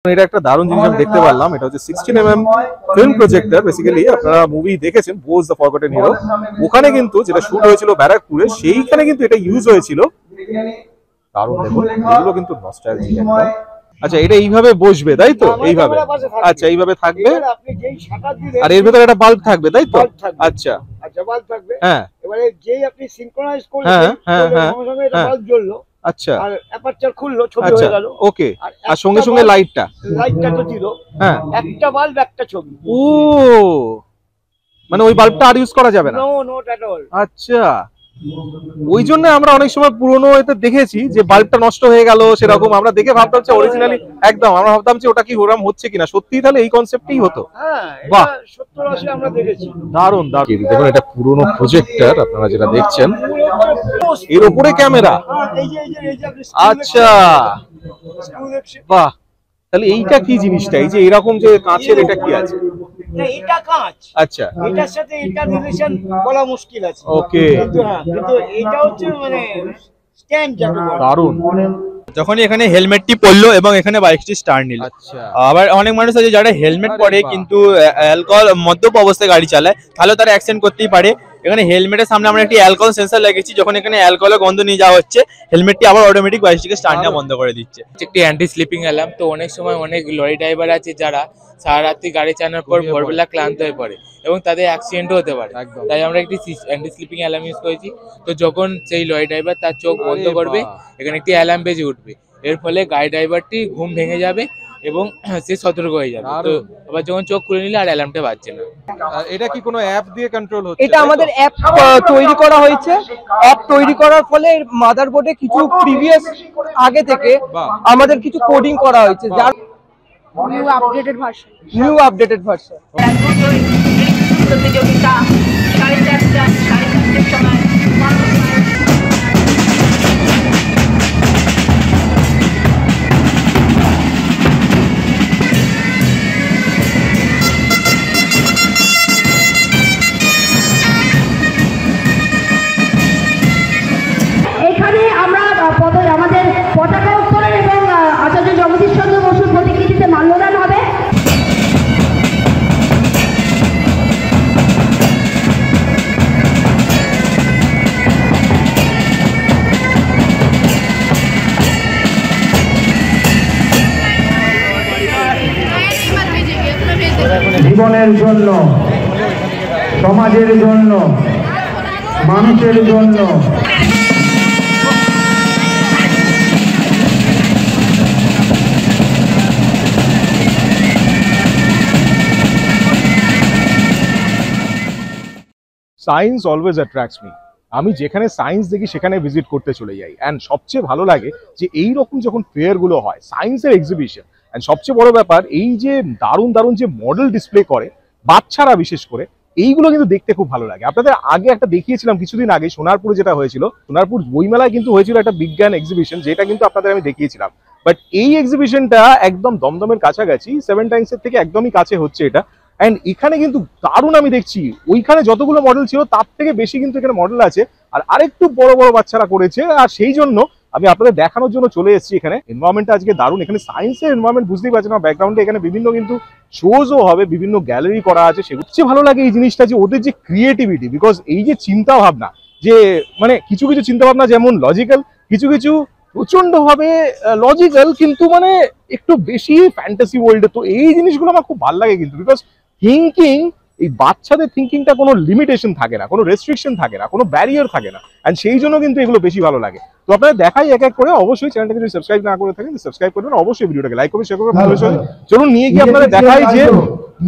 এটা একটা দারুণ জিনিস আমি দেখতে পারলাম। এটা হচ্ছে 16mm ফিল্ম প্রজেক্টর। বেসিক্যালি আপনারা মুভি দেখেছেন বোস দ্য ফরগটেন হিরো, ওখানে কিন্তু যেটা শুট হয়েছিল ব্যারাকপুরে, সেইখানে কিন্তু এটা ইউজ হয়েছিল। দারুণ দেখুন, এগুলো কিন্তু নস্টালজিক একদম। আচ্ছা, এটা এইভাবে বসবে তাই তো? এইভাবে, আচ্ছা এইভাবে থাকবে আর এর ভিতরে একটা বাল্ব থাকবে তাই তো? আচ্ছা আচ্ছা, বাল্ব থাকবে। হ্যাঁ, এবারে যেই আপনি সিনক্রোনাইজ করলেন সঙ্গে সঙ্গে এটা বাল্ব জ্বললো। আচ্ছা, আর অ্যাপারচার খুললো, ছবি হয়ে গেল। ওকে, আর সঙ্গে সঙ্গে লাইটটা তো দিল। হ্যাঁ, একটা বাল্ব একটা ছবি। ও মানে ওই বাল্বটা আর ইউজ করা যাবে না? No, not at all. আচ্ছা, ওই জন্য আমরা অনেক সময় পুরনো এতে দেখেছি যে বাল্বটা নষ্ট হয়ে গেল, সেরকম আমরা দেখে ভাবতাম যে অরিজিনালি একদম আমরা ভাবতাম যে ওটা কি ওরকম হচ্ছে কিনা। সত্যি তাহলে এই কনসেপ্টই হতো? হ্যাঁ, বাহ, এটা 70-80 আমরা দেখেছি। দারুণ দারুণ। দেখুন এটা পুরনো প্রজেক্টর আপনারা যেটা দেখছেন, এর উপরে ক্যামেরা। আচ্ছা বাহ, তাহলে এইটা কি জিনিসটা? এই যে এরকম যে কাঁচের, এটা কি আছে? এটা কাঁচ। আচ্ছা, এটার সাথে এটা রিলেশন বলা মুশকিল আছে। ওকে, কিন্তু এটা হচ্ছে মানে স্ট্যান্ড যাকে বলে। দারুণ। যখনই এখানে হেলমেটটি পরলো এবং এখানে বাইকটি স্টার্ট নিল। আচ্ছা, আবার অনেক মানুষ আছে যারা হেলমেট পরে কিন্তু অ্যালকোহল মদ্যপ অবস্থায় গাড়ি চালায়, তাহলে তারা অ্যাক্সিডেন্ট করতেই পারে। এখানে হেলমেটের সামনে আমরা একটি অ্যালকোহল সেন্সর লাগিয়েছি, যখন এখানে অ্যালকোহলের গন্ধ নিয়ে যাওয়া হচ্ছে হেলমেটটি আবার অটোমেটিক বাইকটিকে স্টার্ট নেওয়া বন্ধ করে দিচ্ছে। একটি অ্যান্টি স্লিপিং অ্যালার্ম। তো অনেক সময় অনেক লরি ড্রাইভার আছে যারা সারা রাত্রি গাড়ি চালানোর পর ভোরবেলা ক্লান্ত হয়ে পড়ে এবং তাদের অ্যাক্সিডেন্টও হতে পারে। তাই আমরা একটি অ্যান্টি স্লিপিং অ্যালার্ম ইউজ করেছি। তো যখন সেই লরি ড্রাইভার তার চোখ বন্ধ করবে, এখানে একটি অ্যালার্ম বেজে উঠবে। এর ফলে গাড়ি ড্রাইভারটি ঘুম ভেঙে যাবে এবং সে সতর্ক হয়ে যাবে। তো আবার যখন চোখ খুলে নিলে আর অ্যালার্মটা বাজছে না। এটা কি কোনো অ্যাপ দিয়ে কন্ট্রোল হচ্ছে? এটা আমাদের অ্যাপ তৈরি করা হয়েছে। অ্যাপ তৈরি করার ফলে মাদারবোর্ডে কিছু প্রিভিয়াস আগে থেকে আমাদের কিছু কোডিং করা হয়েছে, যার নিউ আপডেটেড ভার্সন। প্রতিযোগিতা 4:30 সময় এখানে আমরা আমাদের পতাকা উত্তোলন এবং আচার্য জগদীশ চন্দ্র বসুর প্রতিকৃতিতে মাল্যদান হবে। জীবনের জন্য, সমাজের জন্য, মানুষের জন্য। Science always attracts me. আমি যেখানে সায়েন্স দেখি সেখানে ভিজিট করতে চলে যাই। অ্যান্ড সবচেয়ে ভালো লাগে যে এইরকম যখন ফেয়ারগুলো হয়, সায়েন্সের এক্সিবিশন, অ্যান্ড সবচেয়ে বড় ব্যাপার এই যে দারুণ দারুণ যে মডেল ডিসপ্লে করে বাচ্চারা বিশেষ করে, এইগুলো কিন্তু দেখতে খুব ভালো লাগে। আপনাদের আগে একটা দেখিয়েছিলাম কিছুদিন আগে সোনারপুরে, যেটা হয়েছিল সোনারপুর বইমেলায় কিন্তু হয়েছিল একটা বিজ্ঞান এক্সিবিশন, যেটা কিন্তু আপনাদের আমি দেখিয়েছিলাম। বাট এই এক্সিবিশনটা একদম দমদমের কাছাকাছি, 7 টাইমসের থেকে একদমই কাছে হচ্ছে এটা। অ্যান্ড এখানে কিন্তু দারুণ আমি দেখছি, ওইখানে যতগুলো মডেল ছিল তার থেকে বেশি কিন্তু এখানে মডেল আছে, আর আরেকটু বড় বড় বাচ্চারা করেছে। আর সেই জন্য আমি আপনাদের দেখানোর জন্য চলে এসেছি এখানে। এনভায়রনমেন্টটা আজকে দারুণ। এখানে সায়েন্সের এনভায়রনমেন্ট বুঝতেই পারছেন না, ব্যাকগ্রাউন্ডে এখানে বিভিন্ন কিন্তু শোজও হবে, বিভিন্ন গ্যালারি করা আছে। সেগুলো সবচেয়ে ভালো লাগে এই জিনিসটা যে ওদের যে ক্রিয়েটিভিটি, বিকজ এই যে চিন্তা ভাবনা, যে মানে কিছু কিছু চিন্তা ভাবনা যেমন লজিক্যাল, কিছু কিছু প্রচন্ড ভাবে লজিক্যাল কিন্তু মানে একটু বেশি ফ্যান্টাসি ওয়ার্ল্ডে। তো এই জিনিসগুলো আমার খুব ভালো লাগে কিন্তু, বিকজ থিঙ্কিং, এই বাচ্চাদের থিঙ্কিংটা কোনো লিমিটেশন থাকে না, কোনো রেস্ট্রিকশন থাকে না, কোনো ব্যারিয়ার থাকে না। অ্যান্ড সেই জন্য কিন্তু এগুলো বেশি ভালো লাগে। তো আপনারা দেখাই এক এক করে। অবশ্যই চ্যানেলটাকে যদি সাবস্ক্রাইব না করে থাকেন সাবস্ক্রাইব করবেন, অবশ্যই ভিডিওটাকে লাইক করবেন, শেয়ার করবেন। চলুন নিয়ে গিয়ে আপনারা দেখাই যে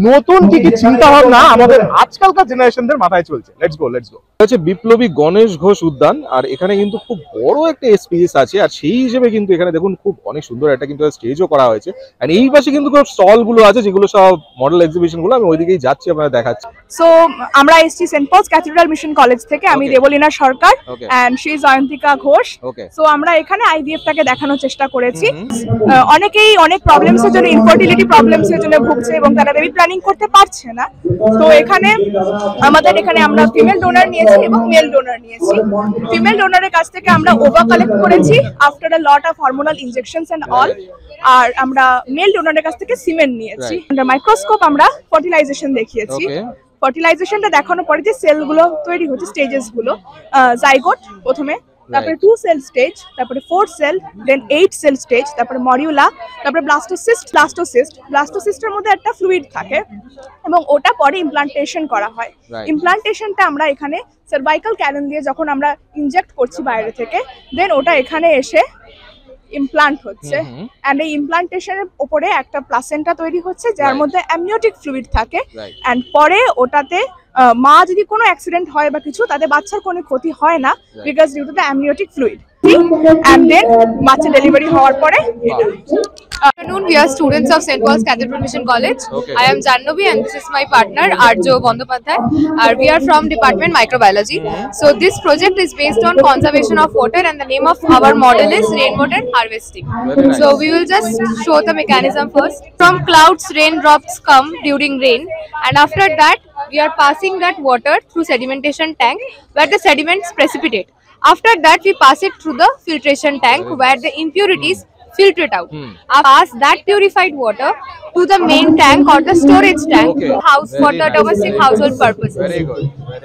নতুন কি কি চিন্তা ভাবনা আমাদের আজকালকার জেনারেশনদের মাথায় চলছে। Let's go, let's go. হচ্ছে বিপ্লবী গণেশ ঘোষ উদ্যান, আর এখানে কিন্তু খুব বড় একটা স্পেস আছে। আর সেই হিসেবে কিন্তু এখানে দেখুন খুব অনেক সুন্দর একটা কিন্তু স্টেজও করা হয়েছে। আর এই পাশে কিন্তু খুব স্টল গুলো আছে, যেগুলো সব মডেল এক্সিবিশন গুলো। আমি ওইদিকেই যাচ্ছি, আপনারা দেখাচ্ছি। সো আমরা এসছি saint Paul's cathedral mission college থেকে। আমি Debalina Sarkar and she Jayantika Ghosh. So আমরা এখানে আইভিএফটাকে দেখানোর চেষ্টা করেছি। অনেকেই অনেক প্রবলেমস এর জন্য, ইনফার্টিলিটি প্রবলেমস এর জন্য ভুগছে এবং তারা বেবি প্ল্যানিং করতে পারছে না। তো এখানে আমাদের এখানে আমরা ফিমেল ডোনার নিয়েছি এবং মেল ডোনার নিয়েছি। ফিমেল ডোনারের কাছ থেকে আমরা ওভা কালেক্ট করেছি after a lot of hormonal injections and all. আর আমরা মেল ডোনারের কাছ থেকে সিমেন্ট নিয়েছি। আন্ডার মাইক্রোস্কোপ আমরা ফার্টিলাইজেশন দেখিয়েছি। ফার্টিলাইজেশনটা দেখানোর পরে যে সেলগুলো তৈরি হচ্ছে, স্টেজেস গুলো, জাইগোট প্রথমে, তারপরে 2 সেল স্টেজ, তারপরে 4 সেল, দেন 8 সেল স্টেজ, তারপরে মডিউলা, তারপরে ব্লাস্টোসিস্টের মধ্যে একটা ফ্লুইড থাকে এবং ওটা পরে ইমপ্লান্টেশন করা হয়। ইমপ্লান্টেশনটা আমরা এখানে সার্ভাইকাল ক্যানন দিয়ে যখন আমরা ইনজেক্ট করছি বাইরে থেকে, দেন ওটা এখানে এসে ইমপ্লান্ট হচ্ছে। এন্ড এই ইমপ্লান্টেশনের উপরে একটা প্লাসেন্টা তৈরি হচ্ছে যার মধ্যে অ্যামনিওটিক ফ্লুইড থাকে। এন্ড পরে ওটাতে মা যদি কোনো অ্যাক্সিডেন্ট হয় বা কিছু, তাতে বাচ্চার কোনো ক্ষতি হয় না, because due to the amniotic fluid. And then বাচ্চা ডেলিভারি হওয়ার পরে Afternoon, we are students of St. Paul's Cathedral Mission College. I am Jannavi and this is my partner Arjo Bandopadhyay. We are from Department Microbiology. So this project is based on conservation of water and the name of our model is rainwater harvesting. So we will just show the mechanism first. From clouds, raindrops come during rain, and after that we are passing that water through sedimentation tank where the sediments precipitate. After that we pass it through the filtration tank where the impurities filter it out. Pass that purified water to the main tank or the storage tank for the domestic household purposes.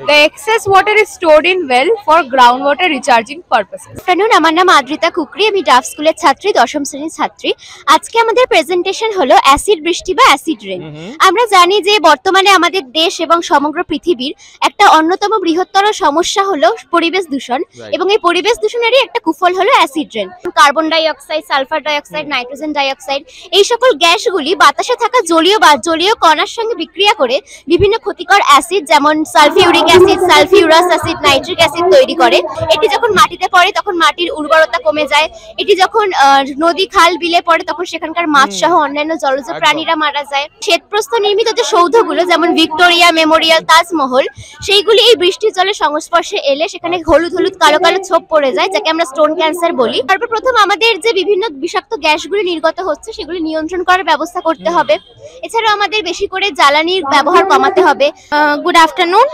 The excess water is stored in well for groundwater recharging purposes. Afternoon, আমার নাম আদ্রিতা কুকরি, আমি Duff স্কুলের ছাত্রী, 10ম শ্রেণীর ছাত্রী। আজকে আমাদের presentation হলো অ্যাসিড বৃষ্টি বা অ্যাসিড রেন। আমরা জানি যে বর্তমানে আমাদের দেশ এবং সমগ্র পৃথিবীর একটা অন্যতম বৃহত্তর সমস্যা হলো পরিবেশ দূষণ, এবং এই পরিবেশ দূষণেরই একটা কুফল হলো acid rain. Carbon die oxide, sulphur die oxide, nitrogen die oxide, এই সকল গ্যাসগুলি বাতাসে থাকা জলীয় কণার সঙ্গে বিক্রিয়া করে বিভিন্ন ক্ষতিকর অ্যাসিড যেমন sulphuric acid, sulphurous acid, nitric acid তৈরি করে। এটি যখন মাটিতে পড়ে তখন মাটির উর্বরতা কমে যায়। এটি যখন নদী খাল বিলে পড়ে তখন সেখানকার মাছ সহ অন্যান্য জলজ প্রাণীরা মারা যায়। শ্বেতপ্রস্থ নির্মিত যে সৌধগুলো যেমন ভিক্টোরিয়া মেমোরিয়াল, তাজমহল, সেইগুলি এই বৃষ্টির জলের সংস্পর্শে এলে সেখানে হলুদ হলুদ কালো কালো ছোপ পড়ে যায়, যাকে আমরা স্টোন ক্যান্সার বলি। তারপর প্রথম আমাদের যে বিভিন্ন বিষাক্ত গ্যাসগুলি নির্গত হচ্ছে সেগুলি নিয়ন্ত্রণ করার ব্যবস্থা করতে হবে। এছাড়াও আমাদের বেশি করে জ্বালানির ব্যবহার কমাতে হবে। গুড আফটারনুন,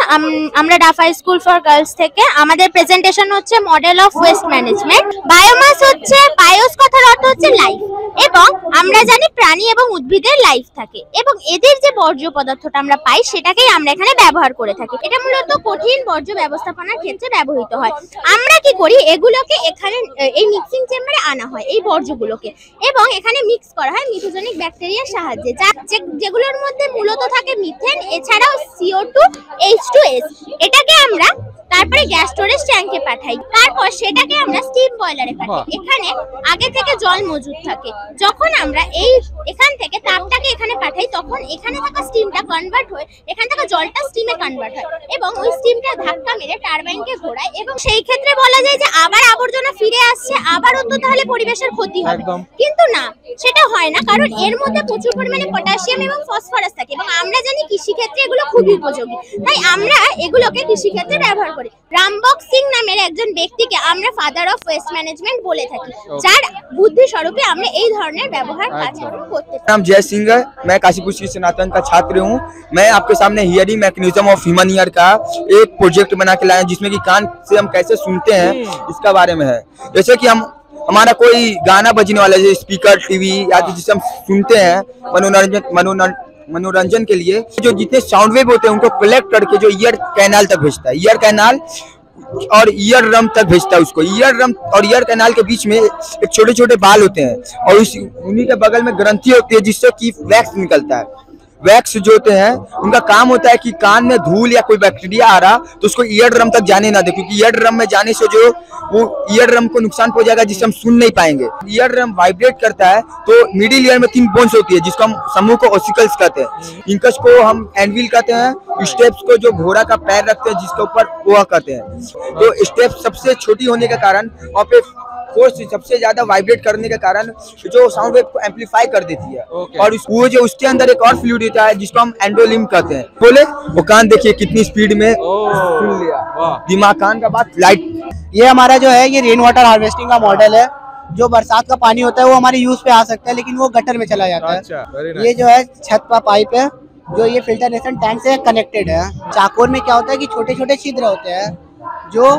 আমরা Duff high school for girls থেকে। আমাদের প্রেজেন্টেশন হচ্ছে model of waste management. Biomass হচ্ছে, বায়োস কথার অর্থ হচ্ছে লাইফ, এবং আমরা জানি প্রাণী এবং উদ্ভিদের লাইফ থাকে, এবং এদের যে বর্জ্য পদার্থটা আমরা পাই সেটাকেই আমরা এখানে ব্যবহার করে থাকি। এটা মূলত কঠিন বর্জ্য ব্যবস্থাপনার ক্ষেত্রে ব্যবহৃত হয়। আমরা কি করি, এগুলোকে এখানে এই মিক্সিং চেম্বারে আনা হয় এই বর্জ্যগুলোকে, এবং এখানে মিক্স করা হয় মিথোজেনিক ব্যাকটেরিয়ার সাহায্যে, যেগুলোর মধ্যে মূলত থাকে মিথেন, এছাড়াও CO2, H2S। এটাকে আমরা তারপরে গ্যাস স্টোরেজ ট্যাঙ্কে পাঠাই, তারপর সেটাকে আমরা স্টিম বয়লারে পাঠাই। এখানে আগে থেকে জল মজুদ থাকে। যখন আমরা এখান থেকে তাপটাকে এখানে পাঠাই তখন এখানে থাকা স্টিমটা কনভার্ট হয়ে এখান থেকে জলটা স্টিমে কনভার্ট হয়, এবং ওই স্টিমটা ধাক্কা মেরে টারবাইনকে ঘোরায়, এবং সেই ক্ষেত্রে বলা যায় যে আবার আবর্জনা ফিরে আসছে, আবারও তো তাহলে পরিবেশের ক্ষতি হবে। কিন্তু না, সেটা হয় না, কারণ এর মধ্যে প্রচুর পরিমাণে পটাশিয়াম এবং ফসফরাস থাকে, এবং আমরা জানি কৃষিক্ষেত্রে এগুলো খুবই উপযোগী, তাই আমরা এগুলোকে কৃষিক্ষেত্রে ব্যবহার করি। রামবক সিং নামের একজন ব্যক্তিকে আমরা ফাদার অফ ওয়েস্ট ম্যানেজমেন্ট বলে থাকি, যার বুদ্ধি স্বরূপে আমরা এই ধরনের ব্যবহার কাজ করতে পারি। नाम जय सिंह है, मैं काशीपुर श्री सनातन का छात्र हूँ। मैं आपके सामने hearing mechanism of human ear का एक प्रोजेक्ट बना के लाए, जिसमें कि कान से हम कैसे सुनते हैं इसका बारे में है। जैसे कि हमारा कोई गाना बजने वाला है, स्पीकर, टीवी आदि जिसे हम सुनते हैं मनोरंजन के लिए, जो जितने साउंड वेव होते हैं उनको कलेक्ट करके जो ईयर कैनाल तक भेजता है, ईयर कैनाल और ईयर ड्रम तक भेजता है उसको। ईयर ड्रम और ईयर कैनाल के बीच में एक छोटे छोटे बाल होते हैं, और उन्हीं के बगल में ग्रंथि होती है जिससे कि वैक्स निकलता है। वैक्स जो होते हैं उनका काम होता है कि कान में धूल या कोई बैक्टीरिया आ रहा तो उसको ईयर ड्रम तक जाने ना दे, क्योंकि ईयर ड्रम में जाने से जो वो ईयर ड्रम को नुकसान पहुंचाएगा, जिससे हम सुन नहीं पाएंगे। ईयर ड्रम वाइब्रेट करता है तो मिडिल ईयर में 3 बोन्स होती है, जिसको हम समूह को ऑसिकल्स कहते हैं। इंकस को हम एनविल कहते हैं, स्टेप्स को जो घोड़ा का पैर रखते हैं जिसके ऊपर वो कहते हैं। तो स्टेप सबसे छोटी होने के कारण वहाँ पे फोर्स सबसे ज्यादा वाइब्रेट करने के कारण जो साउंड वेव को एम्पलीफाई कर देती है। और वो जो उसके अंदर एक और फ्लूइड होता है जिसको हम एंडोलिम कहते हैं। बोले वो कान देखिए कितनी स्पीड में सुन लिया, दिमाग कान का बात लाइट। ये हमारा जो है ये रेन वाटर हार्वेस्टिंग का मॉडल है। जो बरसात का पानी होता है वो हमारे यूज पे आ सकता है, लेकिन वो गटर में चला जाता है। ये जो है छत का पाइप है जो ये फिल्टरेशन टैंक से कनेक्टेड है। चाकोर में क्या होता है कि छोटे छोटे छिद्र होते हैं जो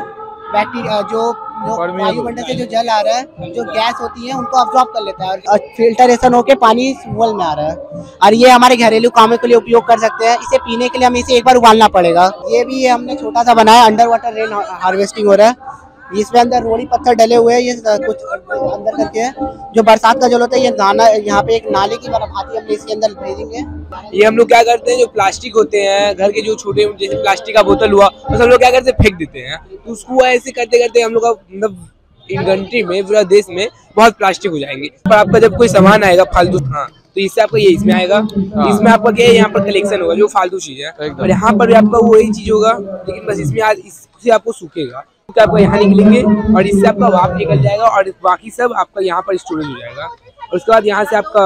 बैक्टीरिया जो वायुमंडल से जो जल आ रहा है, जो गैस होती है उनको अब्सॉर्ब कर लेता है और फिल्टरेशन होके पानी वेल में आ रहा है। और ये हमारे घरेलू कामों के लिए उपयोग कर सकते हैं। इसे पीने के लिए हमें इसे एक बार उबालना पड़ेगा। ये भी हमने छोटा सा बनाया, अंडर वाटर रेन हार्वेस्टिंग हो रहा है। इसमें अंदर रोड़ी पत्थर डले हुए हैं, ये कुछ अंदर करके है। जो बरसात का जल होता है ये दाना यहाँ पे एक नाले की तरफ आती है, हम इसके अंदर भेजेंगे। ये हम लोग क्या करते हैं, जो प्लास्टिक होते हैं घर के, जो छोटे जैसे प्लास्टिक का बोतल हुआ, तो सब लोग क्या करते हैं फेंक देते हैं। तो उसको ऐसे करते करते हम लोग का मतलब इन कंट्री में, पूरा देश में बहुत प्लास्टिक हो जाएंगे। पर आपका जब कोई सामान आएगा फालतू, हाँ, तो इससे आपका ये इसमें आएगा, इसमें आपका क्या है, यहाँ पर कलेक्शन होगा जो फालतू चीज है, और यहाँ पर भी आपका वही चीज होगा, लेकिन बस इसमें इससे आपको सूखेगा, तो आपको यहाँ निकलेंगे और इससे आपका वाप निकल जाएगा और बाकी सब आपका यहाँ पर स्टोरेज हो जाएगा। और उसके बाद यहाँ से आपका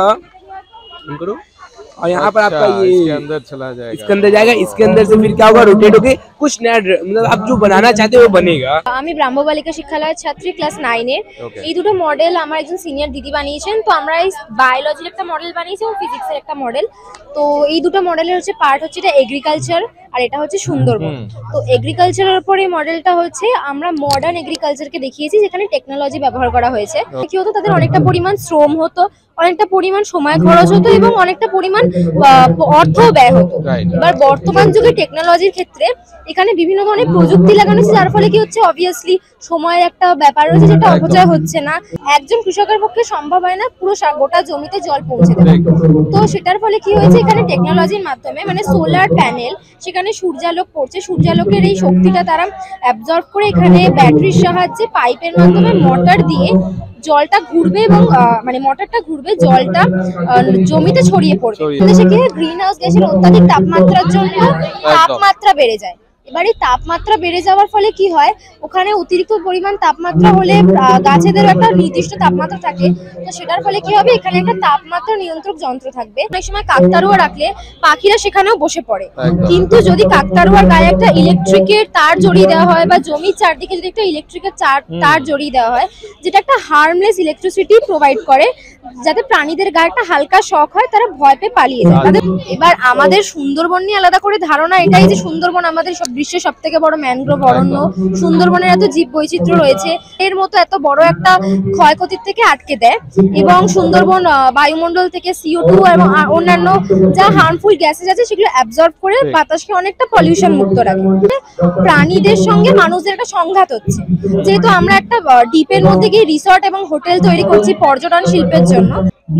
करो और यहाँ पर आपका ये इसके अंदर चला जाएगा, इसके अंदर जाएगा। इसके अंदर से फिर क्या होगा, रोटेट होके कुछ नया मतलब आप जो बनाना चाहते हो वो बनेगा। আমি ব্রাহ্ম বালিকা শিক্ষালয়ের ছাত্রী ক্লাস 9 এর। এই দুটো মডেল আমার একজন সিনিয়র দিদি বানিয়েছেন। তো আমরা এই বায়োলজির একটা মডেল বানিয়েছি এবং ফিজিক্সের একটা মডেল। তো এই দুটো মডেলের হচ্ছে পার্ট হচ্ছে এটা এগ্রিকালচার আর এটা হচ্ছে সুন্দরবন। তো এগ্রিকালচারের উপর এই মডেলটা হচ্ছে আমরা মডার্ন এগ্রিকালচারকে দেখিয়েছি, যেখানে টেকনোলজি ব্যবহার করা হয়েছে। কি হতো, তাদের অনেকটা পরিমাণ শ্রম হতো, অনেকটা পরিমাণ সময় খরচ হতো এবং অনেকটা পরিমাণ অর্থ ব্যয় হতো। এবার বর্তমান যুগে টেকনোলজির ক্ষেত্রে এখানে বিভিন্ন ধরনের প্রযুক্তি লাগানো হচ্ছে, যার ফলে কি হচ্ছে, অবভিয়াসলি সময়ের একটা ব্যাপার রয়েছে যেটা অপচয় হচ্ছে না। একজন কৃষকের পক্ষে সম্ভব হয় না পুরো গোটা জমিতে জল পৌঁছে দেওয়া। তো সেটার ফলে কি হয়েছে, এখানে টেকনোলজির মাধ্যমে মানে সোলার প্যানেল, সেখানে সূর্যালোক পড়ছে, সূর্যালোকের এই শক্তিটা তারা অ্যাবজর্ব করে এখানে ব্যাটারির সাহায্যে পাইপের মাধ্যমে মোটর দিয়ে জলটা ঘুরবে এবং মানে মোটরটা ঘুরবে, জলটা জমিতে ছড়িয়ে পড়বে। সেক্ষেত্রে গ্রিন হাউস গ্যাসের অত্যাধিক তাপমাত্রার জন্য তাপমাত্রা বেড়ে যায়। এবার এই তাপমাত্রা বেড়ে যাওয়ার ফলে কি হয়, ওখানে অতিরিক্ত পরিমাণ তাপমাত্রা হলে গাছেদের একটা নির্দিষ্ট তাপমাত্রা থাকে, তো সেটার ফলে কি হবে, এখানে একটা তাপমাত্রা নিয়ন্ত্রক যন্ত্র থাকবে। অনেক সময় কাকতাড়ুয়া রাখলে পাখিরা সেখানেও বসে পড়ে, কিন্তু যদি কাকতাড়ুয়ার গায়ে একটা ইলেকট্রিকের তার জড়িয়ে দেওয়া হয় বা জমির চারদিকে যদি একটা ইলেকট্রিকের তার জড়িয়ে দেওয়া হয়, যেটা একটা হার্মলেস ইলেকট্রিসিটি প্রোভাইড করে, যাতে প্রাণীদের গায়ে একটা হালকা শক হয়, তারা ভয় পেয়ে পালিয়ে যায়। এবার আমাদের সুন্দরবন নিয়ে আলাদা করে ধারণা এটাই যে সুন্দরবন আমাদের বিশ্বের সব থেকে বড় ম্যানগ্রোভ অরণ্য। সুন্দরবনের এত জীব বৈচিত্র্য রয়েছে, এর মতো এত বড় একটা ক্ষয়ক্ষতির থেকে আটকে দেয় এবং সুন্দরবন বায়ুমণ্ডল থেকে CO2 এবং অন্যান্য যা হার্মফুল গ্যাসেস আছে সেগুলো অ্যাবজর্ব করে বাতাসকে অনেকটা পলিউশন মুক্ত রাখে। প্রাণীদের সঙ্গে মানুষদের একটা সংঘাত হচ্ছে, যেহেতু আমরা একটা দ্বীপের মধ্যে গিয়ে রিসর্ট এবং হোটেল তৈরি করছি পর্যটন শিল্পের জন্য।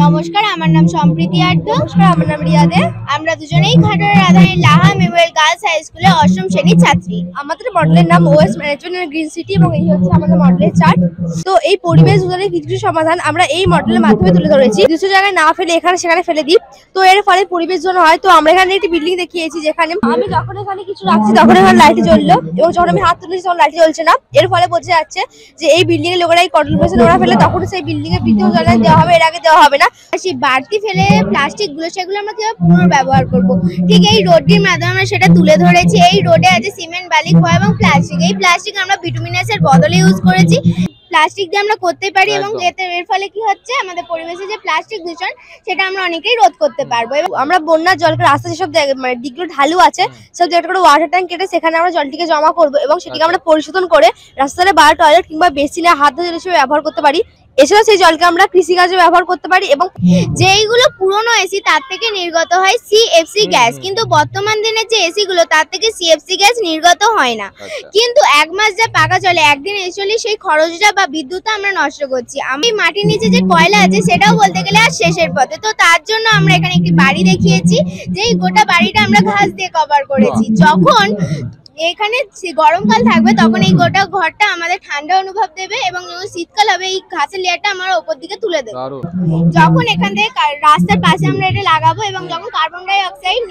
নমস্কার, আমার নাম সম্প্রীতি আড্ড। আমার নাম রিয়া দে। আমরা দুজনেই ঘাটার Radharani Laha memorial girls high স্কুলে 8ম শ্রেণীর ছাত্রী। আমাদের মডেলের নাম waste management and green city এবং এই হচ্ছে আমাদের মডেলের চার্ট। তো এই পরিবেশ দূষণের কিছু সমাধান আমরা এই মডেলের মাধ্যমে তুলে ধরেছি। কিছু জায়গায় না ফেলে এখানে সেখানে ফেলে দিই, তো এর ফলে পরিবেশ দূষণ হয়। তো আমরা এখানে একটি বিল্ডিং দেখিয়েছি, যেখানে আমি যখন এখানে কিছু রাখছি তখন এখানে লাইট জ্বললো এবং যখন আমি হাত তুলেছি তখন লাইট জ্বলছে না। এর ফলে বোঝা যাচ্ছে যে এই বিল্ডিং এর লোকেরা এই কটন পেছে নোংরা ফেলে তখন সেই বিল্ডিং এর বিদ্যুৎ জ্বালানি দেওয়া হবে, এর আগে দেওয়া হবে না। সেই বাড়তি ফেলে প্লাস্টিক গুলো সেগুলো আমরা কিভাবে পুনর্ব্যবহার করব, ঠিক এই রোডটির মাধ্যমে আমরা সেটা তুলে ধরেছি। এই রোডে আছে সিমেন্ট, বালি, খোয়া এবং প্লাস্টিক। এই প্লাস্টিক আমরা বিটুমিনাসের বদলে ইউজ করেছি। প্লাস্টিক দিয়ে আমরা করতে পারি এবং এর ফলে কি হচ্ছে, আমাদের পরিবেশে যে প্লাস্টিক দূষণ সেটা আমরা অনেকেই রোধ করতে পারবো। এবং আমরা বন্যার জলকে রাস্তা যেসব মানে দিকগুলো ঢালু আছে সব জায়গাটা করে ওয়াটার ট্যাঙ্ক কেটে সেখানে আমরা জলটিকে জমা করবো এবং সেটিকে আমরা পরিশোধন করে রাস্তায় বার টয়লেট কিংবা বেসিনে হাত ধোয়ার হিসেবে ব্যবহার করতে পারি। এছাড়া সেই জলকে আমরা কৃষিকাজে ব্যবহার করতে পারি। এবং যেইগুলো পুরনো এসি তার থেকে নির্গত হয় CFC গ্যাস, কিন্তু বর্তমান দিনের যে এসি গুলো তার থেকে CFC গ্যাস নির্গত হয় না। কিন্তু এক মাস যা পাকা চলে, একদিন এসে সেই খরচটা বা বিদ্যুৎটা আমরা নষ্ট করছি। আমি মাটির নিচে যে কয়লা আছে সেটাও বলতে গেলে আর শেষের পথে। তো তার জন্য আমরা এখানে একটি বাড়ি দেখিয়েছি, যেই গোটা বাড়িটা আমরা ঘাস দিয়ে কভার করেছি। যখন এখানে গরমকাল থাকবে তখন এই গোটা ঘরটা আমাদের ঠান্ডা অনুভব দেবে এবং শীতকাল হবে এই ঘাসের লেয়ারটা আমরা উপর দিকে তুলে দেবো। যখন এখান থেকে রাস্তার পাশে আমরা এটা লাগাবো এবং যখন কার্বন ডাই অক্সাইড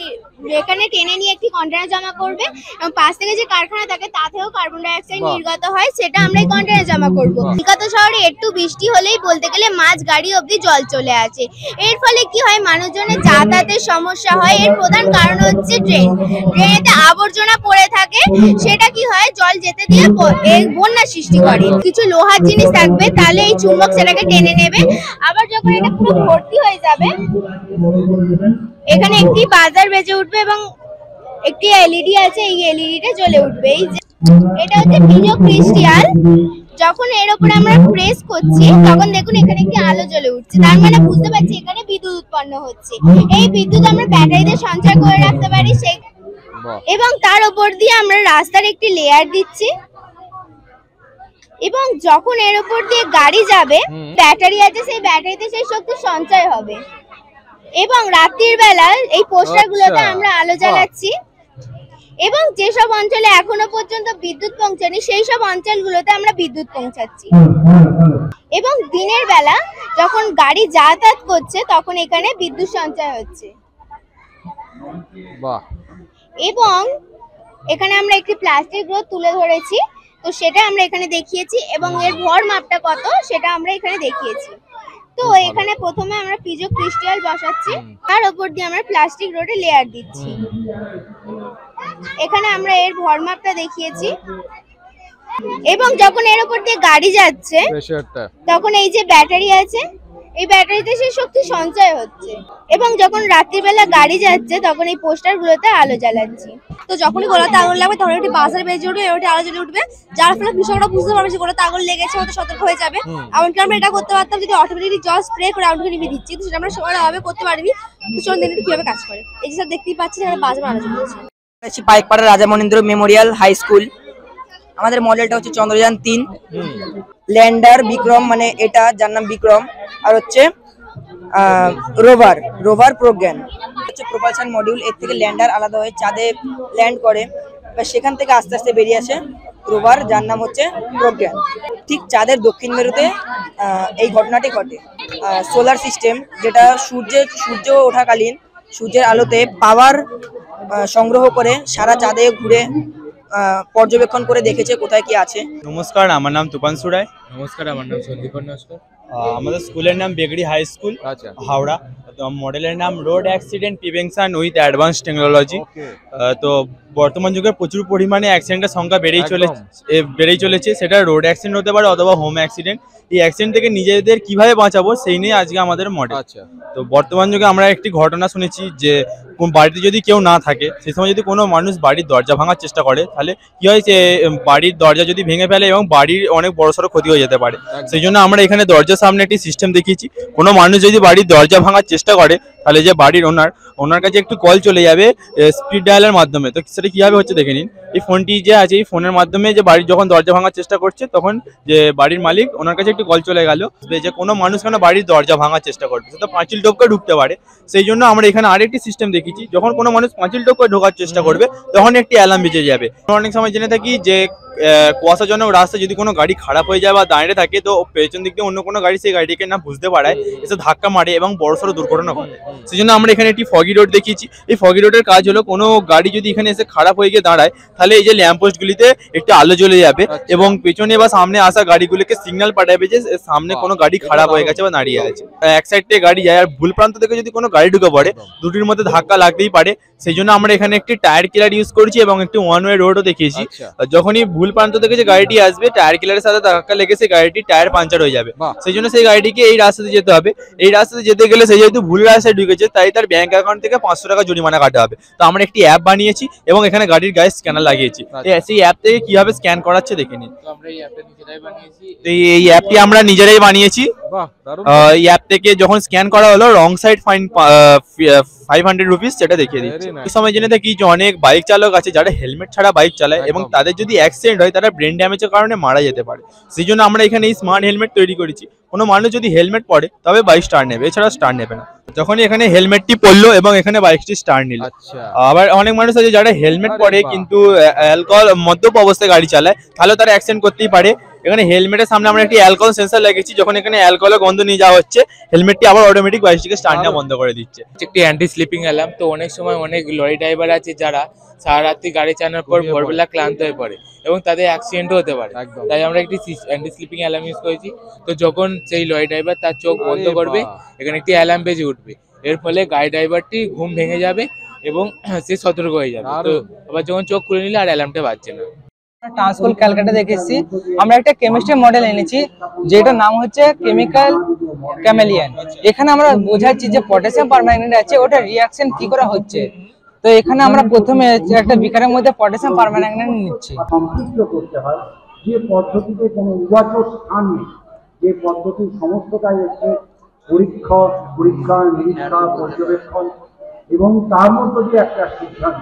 এখানে টেনে নিয়ে একটি কন্টেনার জমা করবে এবং পাশ থেকে যে কারখানা থাকে তাতেও কার্বন ডাই অক্সাইড নির্গত হয়, সেটা আমরা এই কন্টেনারে জমা করবো। কলকাতা শহরে একটু বৃষ্টি হলেই বলতে গেলে মাঝ গাড়ি অবধি জল চলে আসে। এর ফলে কি হয়, মানুষজনের যাতায়াতের সমস্যা হয়। এর প্রধান কারণ হচ্ছে ড্রেনেতে আবর্জনা পড়ে থাকে, সেটা কি হয়, জল যেতে দিয়ে বন্যা সৃষ্টি করে। কিছু লোহার জিনিস থাকবে, তাহলে এই চুম্বক সেটাকে টেনে নেবে। আবার যখন এটা পুরো ভর্তি হয়ে যাবে, এখানে একটি বাজার বেজে উঠবে এবং একটি LED আছে, এই LED টা জ্বলে উঠবে। এই এটা হচ্ছে পিজো ক্রিস্টাল। যখন এর উপরে আমরা প্রেস করছি তখন দেখুন এখানে একটি আলো জ্বলে উঠছে, তার মানে বুঝতে পারছি এখানে বিদ্যুৎ উৎপন্ন হচ্ছে। এই বিদ্যুৎ আমরা ব্যাটারিতে সঞ্চয় করে রাখতে পারি এবং তার উপর দিয়ে আমরা রাস্তার একটি লেয়ার দিচ্ছি এবং যখন এর উপর দিয়ে গাড়ি যাবে ব্যাটারি আছে, সেই ব্যাটারিতে সেই শক্তি সঞ্চয় হবে এবং রাত্রির বেলা এই পোস্টারগুলোতে আমরা আলো জ্বালাচ্ছি এবং যেসব অঞ্চলে এখনো পর্যন্ত বিদ্যুৎ পৌঁছায়নি সেই সব অঞ্চলগুলোতে আমরা বিদ্যুৎ পৌঁছাচ্ছি এবং দিনের বেলা যখন গাড়ি যাতায়াত করছে তখন এখানে বিদ্যুৎ সঞ্চয় হচ্ছে। এবং এখানে আমরা একটি প্লাস্টিক রোড তুলে ধরেছি, তো সেটা আমরা এখানে দেখিয়েছি এবং এর ভর মাপটা কত সেটা আমরা এখানে দেখিয়েছি। তো এখানে প্রথমে আমরা পিজো ক্রিস্টাল বসাচ্ছি, তার উপর দিয়ে আমরা প্লাস্টিক রোডে লেয়ার দিচ্ছি। এখানে আমরা এর ভর মাপটা দেখিয়েছি এবং যখন এর উপর দিয়ে গাড়ি যাচ্ছে তখন এই যে ব্যাটারি আছে এই ব্যাটারিতে সেই শক্তি সঞ্চয় হচ্ছে এবং যখন রাত্রিবেলা গাড়ি যাচ্ছে তখন এই পোস্টারগুলোতে আলো জ্বালাচ্ছি। তো যখনই গোলাতে আগুন লাগবে তখন একটি বাজার বেজে উঠবে, ওটি আলো জ্বলে উঠবে, যার ফলে কৃষকরা বুঝতে পারবে যে গোলাতে আগুন লেগেছে, হয়তো সতর্ক হয়ে যাবে। এমনকি আমরা এটা করতে পারতাম যদি অটোমেটিক জল স্প্রে করে আগুনকে নিভিয়ে দিচ্ছি, তো সেটা আমরা সময়ভাবে করতে পারিনি। তো চলুন দেখি কিভাবে কাজ করে। এই যে স্যার দেখতেই পাচ্ছেন এখানে বাজার আলো জ্বলছে। পাইকপাড়া রাজা মনীন্দ্র মেমোরিয়াল হাই স্কুল। আমাদের মডেলটা হচ্ছে চন্দ্রযান 3 ল্যান্ডার বিক্রম, মানে এটা যার নাম বিক্রম, আর হচ্ছে রোভার প্রজ্ঞান হচ্ছে প্রপালশন মডিউল। এর থেকে ল্যান্ডার আলাদা হয়ে চাঁদে ল্যান্ড করে, সেখান থেকে আস্তে আস্তে বেরিয়ে আসে রোভার যার নাম হচ্ছে প্রজ্ঞান। ঠিক চাঁদের দক্ষিণ মেরুতে এই ঘটনাটি ঘটে। সোলার সিস্টেম যেটা সূর্য ওঠাকালীন সূর্যের আলোতে পাওয়ার সংগ্রহ করে সারা চাঁদে ঘুরে পর্যবেক্ষণ করে দেখেছে কোথায় কি আছে। নমস্কার, আমার নাম তুপানসু রায়। নমস্কার, আমার নাম সন্দীপ নস্কর। আমাদের স্কুলের নাম বেগড়ি হাই স্কুল, হাওড়া। তো মডেলের নাম road accident prevention with advance technology. তো বর্তমান যুগে প্রচুর পরিমাণে অ্যাক্সিডেন্টের সংখ্যা বেড়েই চলেছে। সেটা রোড অ্যাক্সিডেন্ট হতে পারে অথবা হোম অ্যাক্সিডেন্ট। এই অ্যাক্সিডেন্ট থেকে নিজেদের কিভাবে বাঁচাবো সেই নিয়ে আজকে আমাদের মডেল। তো বর্তমান যুগে আমরা একটি ঘটনা শুনেছি যে বাড়িতে যদি কেউ না থাকে সেই সময় যদি কোনো মানুষ বাড়ির দরজা ভাঙার চেষ্টা করে তাহলে কি হয়, যে বাড়ির দরজা যদি ভেঙে ফেলে এবং বাড়ির অনেক বড়সড় ক্ষতি হয়ে যেতে পারে। সেই জন্য আমরা এখানে দরজার সামনে একটি সিস্টেম দেখিয়েছি। কোনো মানুষ যদি বাড়ির দরজা ভাঙার চেষ্টা করে তাহলে যে বাড়ির ওনার কাছে একটু কল চলে যাবে স্পিড ডায়ালের মাধ্যমে। তো সেটা কিভাবে হচ্ছে দেখে নিন। এই ফোনটি যে আছে এই ফোনের মাধ্যমে যে বাড়ির যখন দরজা ভাঙার চেষ্টা করছে তখন যে বাড়ির মালিক ওনার কাছে একটু কল চলে গেল যে কোনো মানুষ কেন বাড়ির দরজা ভাঙার চেষ্টা করছে, সেটা পাঁচিল টপকে ঢুকতে পারে। সেই জন্য আমরা এখানে আরেকটি সিস্টেম দেখিয়েছি, যখন কোনো মানুষ পাঁচিল টপকে ঢোকার চেষ্টা করবে তখন একটি অ্যালার্ম বেজে যাবে। অনেক সময় জেনে থাকি যে কুয়াশাজনক রাস্তায় যদি কোনো গাড়ি খারাপ হয়ে যায় বা দাঁড়িয়ে থাকে তো পেছন দিক দিয়ে অন্য কোনো গাড়ি সেই গাড়িটিকে না বুঝতে পারায় এসে ধাক্কা মারে এবং বড়সড় দুর্ঘটনা ঘটে। সেই জন্য আমরা এখানে একটি ফগি রোড দেখিয়েছি। এই ফগি রোডের কাজ হলো কোনো গাড়ি যদি এখানে এসে খারাপ হয়ে গিয়ে দাঁড়ায় তাহলে এই যে ল্যাম্পপোস্টগুলিতে একটু আলো জ্বলে যাবে এবং পেছনে বা সামনে আসা গাড়িগুলোকে সিগন্যাল পাঠাবে যে সামনে কোনো গাড়ি খারাপ হয়ে গেছে বা দাঁড়িয়ে আছে। এক সাইড থেকে গাড়ি যায় আর ভুল প্রান্ত থেকে যদি কোনো গাড়ি ঢুকে পড়ে দুটির মধ্যে ধাক্কা লাগতেই পারে। সেই জন্য আমরা এখানে একটি টায়ার কিলার ইউজ করেছি এবং একটি ওয়ান ওয়ে রোডও দেখিয়েছি। যখনই ভুল প্রান্ত থেকে যে গাড়িটি আসবে টায়ার কিলারের সাথে ধাক্কা লেগে সেই গাড়িটি টায়ার পাঞ্চার হয়ে যাবে। সেই জন্য সেই গাড়িটিকে এই রাস্তাতে যেতে হবে। এই রাস্তাতে যেতে গেলে সে যেহেতু ভুল রাস্তায় ঢুকেছে তাই তার ব্যাংক অ্যাকাউন্ট থেকে 500 টাকা জরিমানা কাটা হবে। তো আমরা একটি অ্যাপ বানিয়েছি এবং এখানে গাড়ির গায়ে স্ক্যানার লাগিয়েছি। সেই অ্যাপ থেকে কিভাবে স্ক্যান করাচ্ছে দেখে নিন। এই অ্যাপটি আমরা নিজেরাই বানিয়েছি। এই অ্যাপ থেকে যখন স্ক্যান করা হলো রং সাইড ফাইন 500 রুপিস সেটা দেখিয়ে দিচ্ছি। এই সময় জেনে থাকি যে অনেক বাইক চালক আছে যারা হেলমেট ছাড়া বাইক চালায় এবং তাদের যদি অ্যাক্সিডেন্ট হয় তারা ব্রেন ড্যামেজের কারণে মারা যেতে পারে। সেই জন্য আমরা এখানে এই স্মার্ট হেলমেট তৈরি করেছি। কোনো মানুষ যদি হেলমেট পরে তবে বাইক স্টার্ট নেবে, এছাড়া স্টার্ট নেবে না। যখনই এখানে হেলমেটটি পরলো এবং এখানে বাইকটি স্টার্ট নিল। আবার অনেক মানুষ আছে যারা হেলমেট পরে কিন্তু অ্যালকোহল মদ্যপ অবস্থায় গাড়ি চালায়, তাহলে তারা অ্যাক্সিডেন্ট করতেই পারে। এখানে হেলমেটের সামনে আমরা একটি অ্যালকোহল সেন্সর লাগিয়েছি। যখন এখানে অ্যালকোহলের গন্ধ নিয়ে যাওয়া হচ্ছে হেলমেটটি আবার অটোমেটিক বাইকটিকে স্টার্ট নেওয়া বন্ধ করে দিচ্ছে। একটি অ্যান্টি স্লিপিং অ্যালার্ম। তো অনেক সময় অনেক লরি ড্রাইভার আছে যারা সারা রাত্রি গাড়ি চালানোর পর ভোরবেলা ক্লান্ত হয়ে পড়ে এবং তাদের অ্যাক্সিডেন্টও হতে পারে। তাই আমরা একটি অ্যান্টি স্লিপিং অ্যালার্ম ইউজ করেছি। তো যখন সেই লরি ড্রাইভার তার চোখ বন্ধ করবে এখানে একটি অ্যালার্ম বেজে উঠবে। এর ফলে গাড়ি ড্রাইভারটি ঘুম ভেঙে যাবে এবং সে সতর্ক হয়ে যাবে। তো আবার যখন চোখ খুলে নিলে আর অ্যালার্মটা বাজছে না। ট্রান্সকুল ক্যালকাটা দেখেছি। আমরা একটা কেমিস্ট্রি মডেল এনেছি যেটার নাম হচ্ছে কেমিক্যাল ক্যামেলিয়ান। এখানে আমরা বোঝাচ্ছি যে পটাশিয়াম পারম্যাঙ্গানেট আছে ওটা রিঅ্যাকশন কি করে হচ্ছে। তো তো এখানে আমরা প্রথমে একটা বিকারের মধ্যে পটাশিয়াম পারম্যাঙ্গানেট নিচ্ছি। করতে হয় যে পদ্ধতিতে কোনো উবাচক স্থান নেই, যে পদ্ধতির সমস্তটাই হচ্ছে পরীক্ষা নিরীক্ষা পর্যবেক্ষণ এবং তার মধ্যে দিয়ে একটা সিদ্ধান্ত,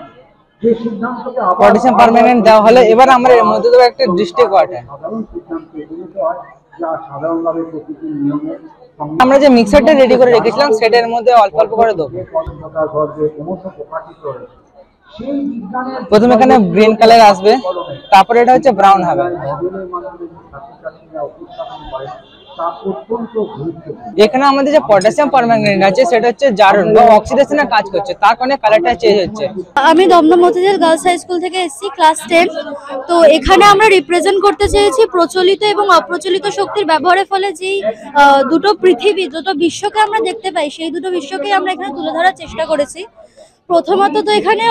যে সিদ্ধান্তকে পটাশিয়াম পারম্যাঙ্গানেট দেওয়া হলে এবার আমরা এর মধ্যে দেবো একটা ডিস্ট্রিক্ট ওয়াটার। সাধারণ সিদ্ধান্তে উপনীত হয় যা সাধারণভাবে প্রকৃতির নিয়মে আমরা যে মিক্সারটা রেডি করে রেখেছিলাম সেটার মধ্যে অল্প অল্প করে দেবো। প্রথমে এখানে গ্রিন কালার আসবে, তারপরে এটা হচ্ছে ব্রাউন হবে। এখানে আমাদের যে পটাশিয়াম পারম্যাঙ্গানেট আছে সেটা হচ্ছে জারণ বা অক্সিডেশনের কাজ করছে, তার কারণে কালারটা চেঞ্জ হচ্ছে। আমি Dumdum Motijheel girls high school থেকে এসেছি, ক্লাস 10। তো এখানে আমরা রিপ্রেজেন্ট করতে চেয়েছি প্রচলিত এবং অপ্রচলিত শক্তির ব্যবহারের ফলে যেই দুটো পৃথিবী, দুটো বিশ্বকে আমরা দেখতে পাই, সেই দুটো বিশ্বকেই আমরা এখানে তুলে ধরার চেষ্টা করেছি। প্রথমত তো এখানে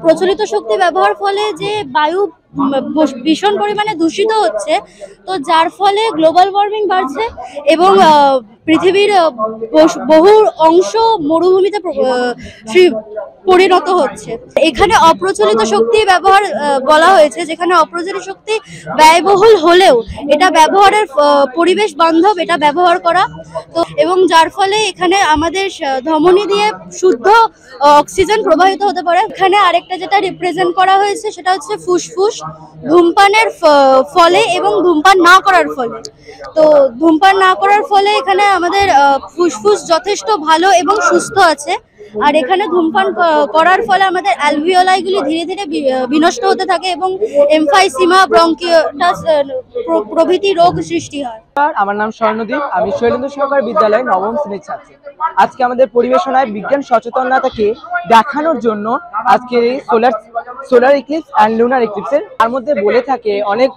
প্রচলিত শক্তি ব্যবহার ফলে যে বায়ু ভীষণ পরিমাণে দূষিত হচ্ছে, তো যার ফলে গ্লোবাল ওয়ার্মিং বাড়ছে এবং পৃথিবীর বহু অংশ মরুভূমিতে পরিণত হচ্ছে। এখানে অপ্রচলিত শক্তি ব্যবহার বলা হয়েছে, যেখানে অপ্রচলিত শক্তি ব্যয়বহুল হলেও এটা ব্যবহারের পরিবেশ বান্ধব, এটা ব্যবহার করা তো, এবং যার ফলে এখানে আমাদের ধমনী দিয়ে শুদ্ধ অক্সিজেন প্রবাহিত হতে পারে। এখানে আরেকটা যেটা রিপ্রেজেন্ট করা হয়েছে সেটা হচ্ছে ফুসফুস, ধূমপানের ফলে এবং ধূমপান না করার ফলে। তো ধূমপান না করার ফলে এখানে আমাদের ফুসফুস যথেষ্ট ভালো এবং সুস্থ আছে, আর এখানে ধূমপান করার ফলে আমাদের অ্যালভিওলাইগুলি ধীরে ধীরে বিনষ্ট হতে থাকে এবং এমফাইসিমা, ব্রঙ্কিওটাস প্রভৃতি রোগ সৃষ্টি হয়। আমার নাম স্বর্ণদীপ, আমি শৈলেন্দ্র সরকার বিদ্যালয় নবম শ্রেণীর ছাত্রী। আজকে আমাদের পরিবেশনায় বিজ্ঞান সচেতনতাকে দেখানোর জন্য আজকে এই সোলার ইক্লিপস অ্যান্ড লুনার ইক্লিপসের তার মধ্যে বলে থাকে অনেক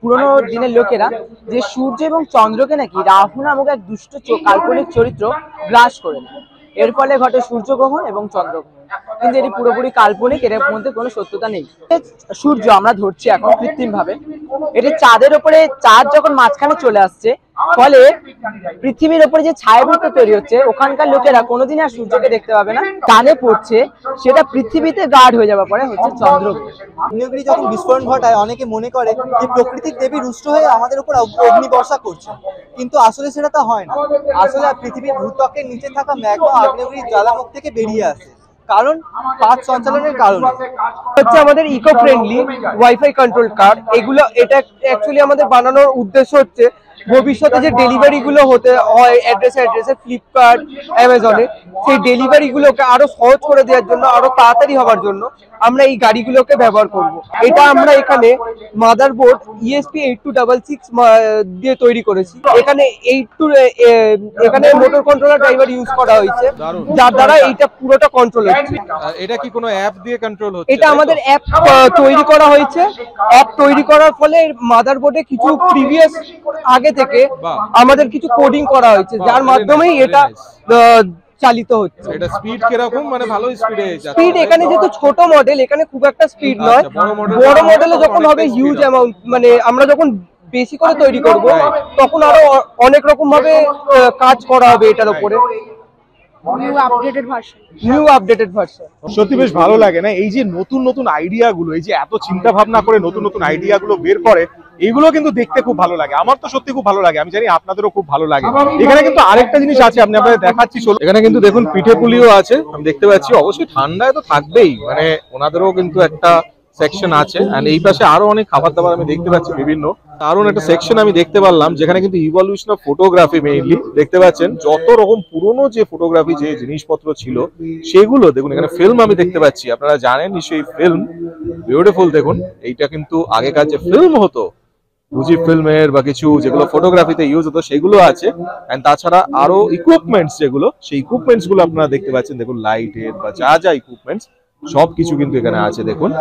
পুরনো দিনের লোকেরা যে সূর্য এবং চন্দ্রকে নাকি রাহু নামক এক দুষ্ট কাল্পনিক চরিত্র গ্রাস করে নেয়, এর ফলে ঘটে সূর্যগ্রহণ এবং চন্দ্রগ্রহণ। কিন্তু এটি পুরোপুরি কাল্পনিক, এর মধ্যে কোনো সত্যতা নেই। সূর্য আমরা ধরছি এখন কৃত্রিম ভাবে, এটি চাঁদের উপরে, চাঁদ যখন মাঝখানে চলে আসছে ফলে পৃথিবীর উপরে যে ছায়াবৃত্ত তৈরি হচ্ছে, ওখানকার লোকেরা কোনোদিন আর সূর্যকে দেখতে পাবে না, ডানে পড়ছে, সেটা পৃথিবীতে গাঢ় হয়ে যাওয়ার পরে হচ্ছে চন্দ্রগ্রহণ। আগ্নেয়গিরি যখন বিস্ফোরণ ঘটায় অনেকে মনে করে যে প্রকৃতির দেবী রুষ্ট হয়ে আমাদের উপর অগ্নি বর্ষা করছে, কিন্তু আসলে সেটা তা হয় না। আসলে পৃথিবীর ভূত্বকের নিচে থাকা ম্যাগমা আগ্নেয়গিরির জ্বালামুখ থেকে বেরিয়ে আসে, কারণ পাত সঞ্চালনের কারণে। হচ্ছে আমাদের eco friendly wifi control car, এগুলো এটা অ্যাকচুয়ালি আমাদের বানানোর উদ্দেশ্য হচ্ছে ভবিষ্যতে যে ডেলিভারি গুলো হতে হয় অ্যাড্রেসে ফ্লিপকার্ট, অ্যামাজনে, সেই ডেলিভারি গুলোকে আরো সহজ করে দেওয়ার জন্য, আরো তাড়াতাড়ি হওয়ার জন্য আমরা এই গাড়িগুলোকে ব্যবহার করব। এটা আমরা এখানে মাদারবোর্ড ESP8266 দিয়ে তৈরি করেছি। এখানে এখানে মোটর কন্ট্রোলার ড্রাইভার ইউজ করা হয়েছে, যার দ্বারা এইটা পুরোটা কন্ট্রোল হচ্ছে। এটা কি কোনো অ্যাপ দিয়ে কন্ট্রোল হচ্ছে? এটা আমাদের অ্যাপ তৈরি করা হয়েছে। অ্যাপ তৈরি করার ফলে মাদারবোর্ডে কিছু প্রিভিয়াস আগে থেকে আমাদের কিছু কোডিং করা হয়েছে, যার মাধ্যমেই এটা চালিত হচ্ছে। এটা স্পিড কিরকম, মানে ভালো স্পিডে যাচ্ছে? স্পিড এখানে যেহেতু ছোট মডেল, এখানে খুব একটা স্পিড নয়। বড় মডেলে যখন হবে হিউজ অ্যামাউন্ট, মানে আমরা যখন বেশি করে তৈরি করব তখন আরো অনেক রকম ভাবে কাজ করা হবে এটার উপরে। New updated version. সত্যি বেশ ভালো লাগে না, এই যে নতুন নতুন আইডিয়া গুলো, এই যে এত চিন্তা ভাবনা করে নতুন নতুন আইডিয়া গুলো বের করে, এইগুলো কিন্তু দেখতে খুব ভালো লাগে। আমার তো সত্যি খুব ভালো লাগে, আমি জানি আপনাদেরও খুব ভালো লাগে। এখানে কিন্তু আরেকটা জিনিস আছে, আমি আপনাদের দেখাচ্ছি। এখানে কিন্তু দেখুন পিঠে পুলিও আছে, আমি দেখতে পাচ্ছি। অবশ্যই ঠান্ডায় তো থাকবেই, মানে ওনাদেরও কিন্তু একটা সেকশন আছে। এন্ড এই পাশে আরো অনেক খাবার দাবার আমি দেখতে পাচ্ছি বিভিন্ন। দারুণ একটা সেকশন আমি দেখতে পারলাম, যেখানে কিন্তু ইভলিউশন অফ ফটোগ্রাফি মেইনলি দেখতে পাচ্ছেন। যত রকম পুরনো যে ফটোগ্রাফি যে জিনিসপত্র ছিল সেগুলো দেখুন। এখানে ফিল্ম আমি দেখতে পাচ্ছি, আপনারা জানেন নিশ্চয়ই ফিল্ম বিউটিফুল। দেখুন এইটা কিন্তু আগেকার যে ফিল্ম হতো, ফুজি ফিল্মের বা কিছু যেগুলো ফটোগ্রাফিতে ইউজ হতো সেগুলো আছে। এন্ড তাছাড়া আরো ইকুইপমেন্টস যেগুলো, সেই ইকুইপমেন্টস গুলো আপনারা দেখতে পাচ্ছেন। দেখুন লাইটের বা যা যা ইকুইপমেন্টস সবকিছু কিন্তু এখানে আছে দেখুন।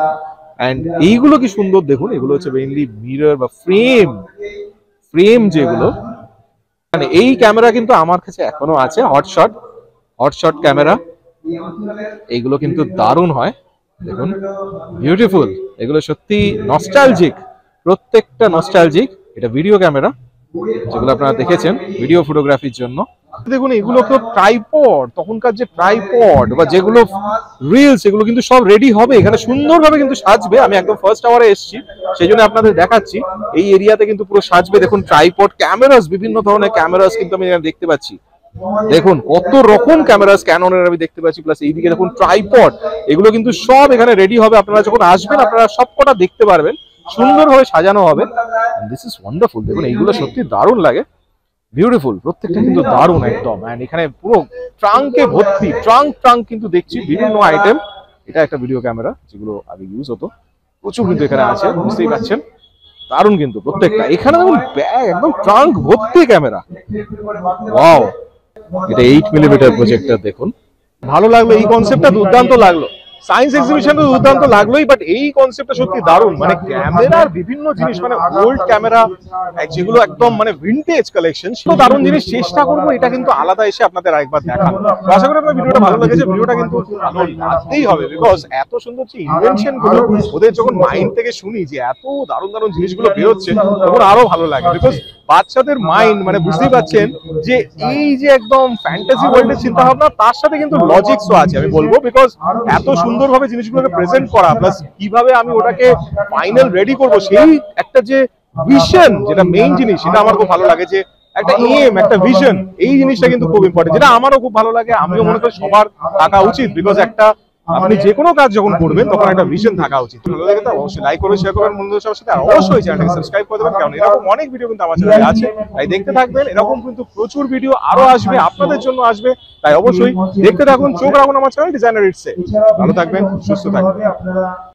এন্ড এইগুলো কি সুন্দর দেখুন, এগুলো হচ্ছে মেইনলি মিরর বা ফ্রেম যেগুলো। মানে এই ক্যামেরা কিন্তু আমার কাছে এখনো আছে, হটশট ক্যামেরা। এইগুলো কিন্তু দারুণ হয় দেখুন, বিউটিফুল। এগুলো সত্যি নস্টালজিক, প্রত্যেকটা নস্টালজিক। এটা ভিডিও ক্যামেরা, যেগুলো আপনারা দেখেছেন ভিডিও ফটোগ্রাফির জন্য। দেখুন এগুলো তো ট্রাইপড, তখনকার যে ট্রাইপড বা যেগুলো রিলস, এগুলো কিন্তু সব রেডি হবে এখানে, সুন্দরভাবে কিন্তু সাজবে। আমি একদম ফার্স্ট আওয়ারে এসেছি, সেই জন্য আপনাদের দেখাচ্ছি। এই এরিয়াতে কিন্তু পুরো সাজবে। দেখুন ট্রাইপড, ক্যামেরাস, বিভিন্ন ধরনের ক্যামেরাস কিন্তু আমি এখানে দেখতে পাচ্ছি। দেখুন কত রকম ক্যামেরাস ক্যাননের আমি দেখতে পাচ্ছি, প্লাস এইদিকে দেখুন ট্রাইপড, এগুলো কিন্তু সব এখানে রেডি হবে। আপনারা যখন আসবেন আপনারা সবকটা দেখতে পারবেন, সুন্দরভাবে সাজানো হবে। This is wonderful. দেখুন এইগুলো সত্যি দারুণ লাগে, বিউটিফুল, প্রত্যেকটা কিন্তু দারুণ একদম। এন্ড এখানে পুরো ট্রাঙ্কে ভর্তি, ট্রাঙ্ক কিন্তু দেখছি বিভিন্ন আইটেম। এটা একটা ভিডিও ক্যামেরা যেগুলো আগে ইউজ হতো, প্রচুর কিন্তু এখানে আছে, বুঝতেই পারছেন। দারুণ কিন্তু প্রত্যেকটা। এখানে দেখুন ব্যাগ, একদম ট্রাঙ্ক ভর্তি ক্যামেরা। ওয়াও, এটা 8mm প্রজেক্টর। দেখুন ভালো লাগলো, এই কনসেপ্টটা দুর্দান্ত লাগলো। সায়েন্স এক্সিবিশন তো দুর্দান্ত লাগলোই, বাট এই কনসেপ্টটা সত্যি দারুণ। মানে ক্যামেরার বিভিন্ন জিনিস, মানে ওল্ড ক্যামেরা যেগুলো একদম মানে ভিনটেজ কালেকশন, সেটা দারুণ জিনিস চেষ্টা করবো এটা কিন্তু আলাদা এসে আপনাদের আরেকবার দেখানো। আশা করি আপনার ভিডিওটা ভালো লেগেছে। ভিডিওটা কিন্তু ভালো লাগতেই হবে, বিকজ এত সুন্দর যে ইনভেনশন গুলো ওদের যখন মাইন্ড থেকে শুনি যে এত দারুণ দারুণ জিনিসগুলো বেরোচ্ছে, তখন আরো ভালো লাগে। বিকজ বাচ্চাদের মাইন্ড, মানে বুঝতেই পারছেন যে এই যে একদম ফ্যান্টাসি ওয়ার্ল্ডের চিন্তা ভাবনা, তার সাথে কিন্তু লজিক্সও আছে আমি বলবো। বিকজ এত সুন্দরভাবে জিনিসগুলোকে প্রেজেন্ট করা, প্লাস কিভাবে আমি ওটাকে ফাইনাল রেডি করব, সেই একটা যে ভিশন, যেটা মেইন জিনিস, সেটা আমার খুব ভালো লাগে। যে একটা এম, একটা ভিশন, এই জিনিসটা কিন্তু খুব ইম্পর্টেন্ট, যেটা আমারও খুব ভালো লাগে। আমিও মনে করি সবার থাকা উচিত, বিকজ একটা আপনি যে কোনো কাজ যখন করবেন তখন একটা ভিশন থাকা উচিত। ভালো লাগে তো অবশ্যই লাইক করবেন, শেয়ার করবেন বন্ধুদের সবার সাথে, আর অবশ্যই চ্যানেলটাকে সাবস্ক্রাইব করে দেবেন, কারণ এরকম অনেক ভিডিও কিন্তু আমার চ্যানেলে আছে, তাই দেখতে থাকবেন। এরকম কিন্তু প্রচুর ভিডিও আরো আসবে, আপনাদের জন্য আসবে, তাই অবশ্যই দেখতে থাকুন। চোখ রাখুন আমার চ্যানেল ডিজাইনার ইটসে। ভালো থাকবেন, সুস্থ থাকবেন।